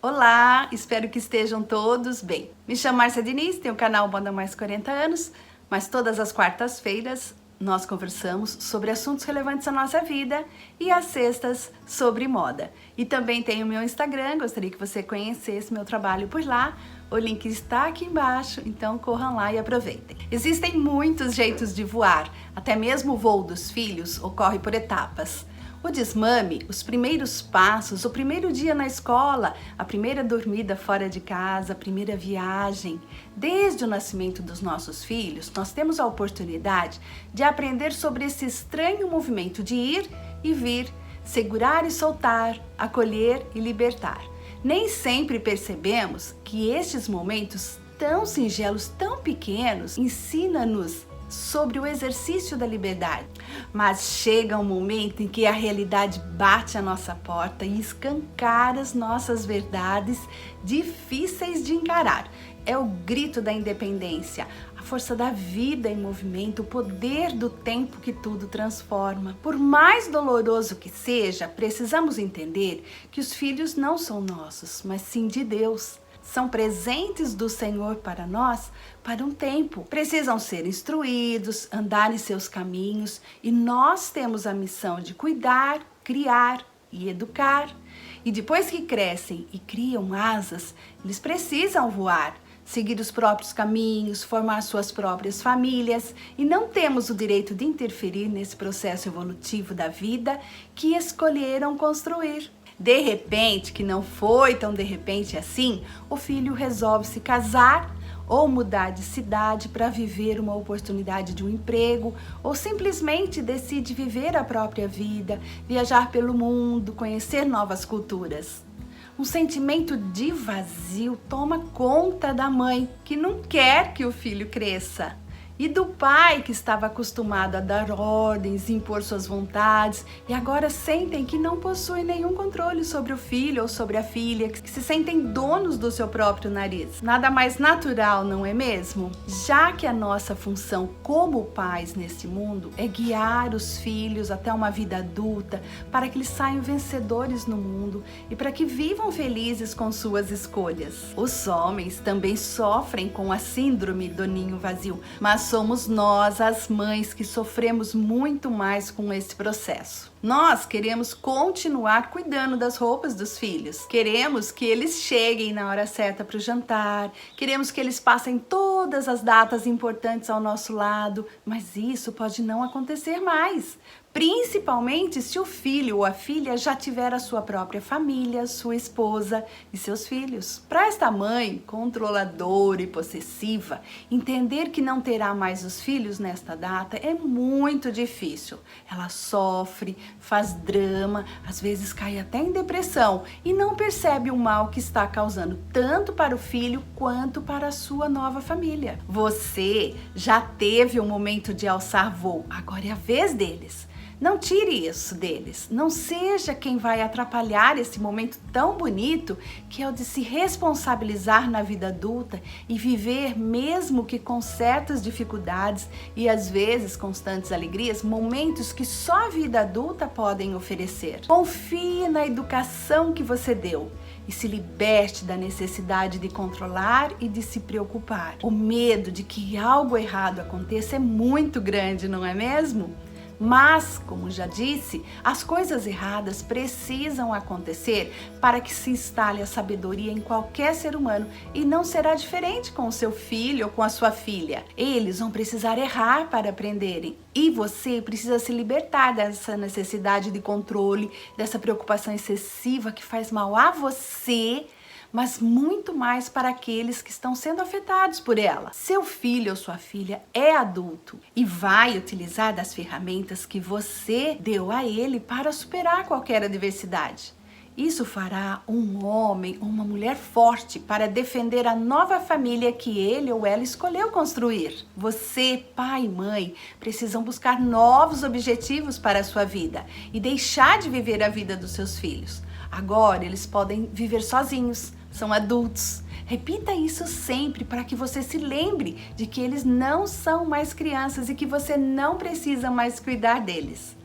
Olá, espero que estejam todos bem. Me chamo Márcia Diniz, tenho o canal Moda Mais 40 anos, mas todas as quartas-feiras nós conversamos sobre assuntos relevantes à nossa vida e às sextas sobre moda. E também tenho o meu Instagram, gostaria que você conhecesse meu trabalho por lá. O link está aqui embaixo, então corram lá e aproveitem. Existem muitos jeitos de voar, até mesmo o voo dos filhos ocorre por etapas. O desmame, os primeiros passos, o primeiro dia na escola, a primeira dormida fora de casa, a primeira viagem. Desde o nascimento dos nossos filhos, nós temos a oportunidade de aprender sobre esse estranho movimento de ir e vir, segurar e soltar, acolher e libertar. Nem sempre percebemos que estes momentos tão singelos, tão pequenos, ensinam-nos sobre o exercício da liberdade. Mas chega um momento em que a realidade bate à nossa porta e escancara as nossas verdades difíceis de encarar. É o grito da independência, a força da vida em movimento, o poder do tempo que tudo transforma. Por mais doloroso que seja, precisamos entender que os filhos não são nossos, mas sim de Deus. São presentes do Senhor para nós para um tempo. Precisam ser instruídos, andar em seus caminhos e nós temos a missão de cuidar, criar e educar. E depois que crescem e criam asas, eles precisam voar, seguir os próprios caminhos, formar suas próprias famílias e não temos o direito de interferir nesse processo evolutivo da vida que escolheram construir. De repente, que não foi tão de repente assim, o filho resolve se casar ou mudar de cidade para viver uma oportunidade de um emprego ou simplesmente decide viver a própria vida, viajar pelo mundo, conhecer novas culturas. Um sentimento de vazio toma conta da mãe, que não quer que o filho cresça. E do pai, que estava acostumado a dar ordens, impor suas vontades, e agora sentem que não possuem nenhum controle sobre o filho ou sobre a filha, que se sentem donos do seu próprio nariz. Nada mais natural, não é mesmo? Já que a nossa função como pais neste mundo é guiar os filhos até uma vida adulta, para que eles saiam vencedores no mundo e para que vivam felizes com suas escolhas. Os homens também sofrem com a síndrome do ninho vazio, mas somos nós, as mães, que sofremos muito mais com esse processo. Nós queremos continuar cuidando das roupas dos filhos. Queremos que eles cheguem na hora certa para o jantar. Queremos que eles passem todas as datas importantes ao nosso lado. Mas isso pode não acontecer mais. Principalmente se o filho ou a filha já tiver a sua própria família, sua esposa e seus filhos. Para esta mãe controladora e possessiva, entender que não terá mais os filhos nesta data é muito difícil. Ela sofre, faz drama, às vezes cai até em depressão e não percebe o mal que está causando tanto para o filho quanto para a sua nova família. Você já teve o momento de alçar voo, agora é a vez deles. Não tire isso deles, não seja quem vai atrapalhar esse momento tão bonito que é o de se responsabilizar na vida adulta e viver, mesmo que com certas dificuldades e às vezes constantes alegrias, momentos que só a vida adulta podem oferecer. Confie na educação que você deu e se liberte da necessidade de controlar e de se preocupar. O medo de que algo errado aconteça é muito grande, não é mesmo? Mas, como já disse, as coisas erradas precisam acontecer para que se instale a sabedoria em qualquer ser humano e não será diferente com o seu filho ou com a sua filha. Eles vão precisar errar para aprenderem e você precisa se libertar dessa necessidade de controle, dessa preocupação excessiva que faz mal a você, mas muito mais para aqueles que estão sendo afetados por ela. Seu filho ou sua filha é adulto e vai utilizar das ferramentas que você deu a ele para superar qualquer adversidade. Isso fará um homem ou uma mulher forte para defender a nova família que ele ou ela escolheu construir. Você, pai e mãe, precisam buscar novos objetivos para a sua vida e deixar de viver a vida dos seus filhos. Agora eles podem viver sozinhos, são adultos. Repita isso sempre para que você se lembre de que eles não são mais crianças e que você não precisa mais cuidar deles.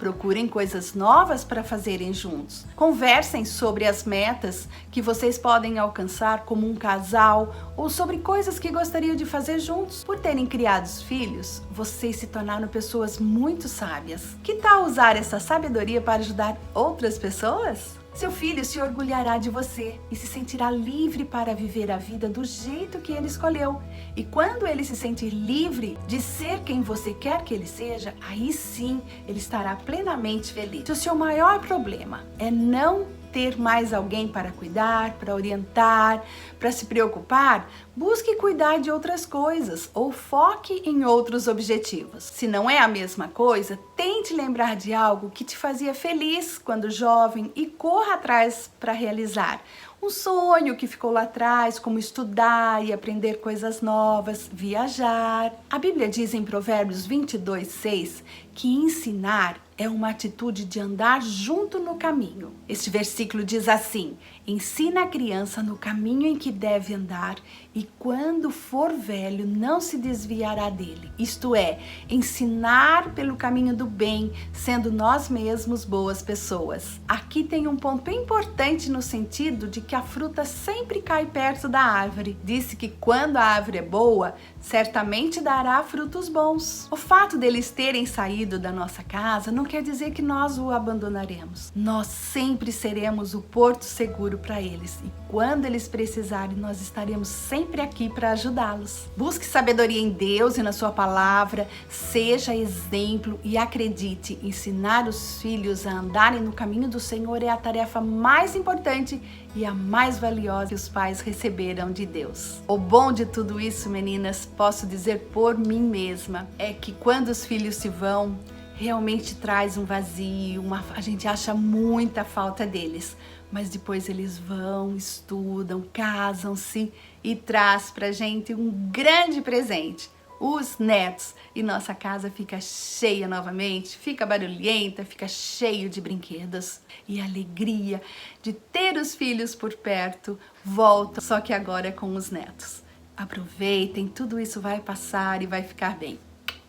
Procurem coisas novas para fazerem juntos. Conversem sobre as metas que vocês podem alcançar como um casal ou sobre coisas que gostariam de fazer juntos. Por terem criado filhos, vocês se tornaram pessoas muito sábias. Que tal usar essa sabedoria para ajudar outras pessoas? Seu filho se orgulhará de você e se sentirá livre para viver a vida do jeito que ele escolheu. E quando ele se sentir livre de ser quem você quer que ele seja, aí sim ele estará plenamente feliz. Se o seu maior problema é não ter mais alguém para cuidar, para orientar, para se preocupar, busque cuidar de outras coisas ou foque em outros objetivos. Se não é a mesma coisa, tente lembrar de algo que te fazia feliz quando jovem e corra atrás para realizar. Um sonho que ficou lá atrás, como estudar e aprender coisas novas, viajar. A Bíblia diz em Provérbios 22:6 que ensinar é uma atitude de andar junto no caminho. Este versículo diz assim: ensina a criança no caminho em que deve andar e quando for velho não se desviará dele. Isto é, ensinar pelo caminho do bem, sendo nós mesmos boas pessoas. Aqui tem um ponto bem importante no sentido de que a fruta sempre cai perto da árvore. Disse que quando a árvore é boa, certamente dará frutos bons. O fato deles terem saído da nossa casa não quer dizer que nós o abandonaremos. Nós sempre seremos o porto seguro para eles e quando eles precisarem, nós estaremos sempre aqui para ajudá-los. Busque sabedoria em Deus e na sua palavra, seja exemplo e acredite, ensinar os filhos a andarem no caminho do Senhor é a tarefa mais importante e a mais valiosa que os pais receberam de Deus. O bom de tudo isso, meninas, posso dizer por mim mesma, é que quando os filhos se vão, realmente traz um vazio, a gente acha muita falta deles, mas depois eles vão, estudam, casam-se e traz pra gente um grande presente, os netos, e nossa casa fica cheia novamente, fica barulhenta, fica cheio de brinquedos e a alegria de ter os filhos por perto volta, só que agora com os netos. Aproveitem, tudo isso vai passar e vai ficar bem.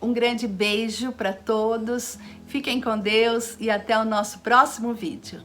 Um grande beijo para todos, fiquem com Deus e até o nosso próximo vídeo.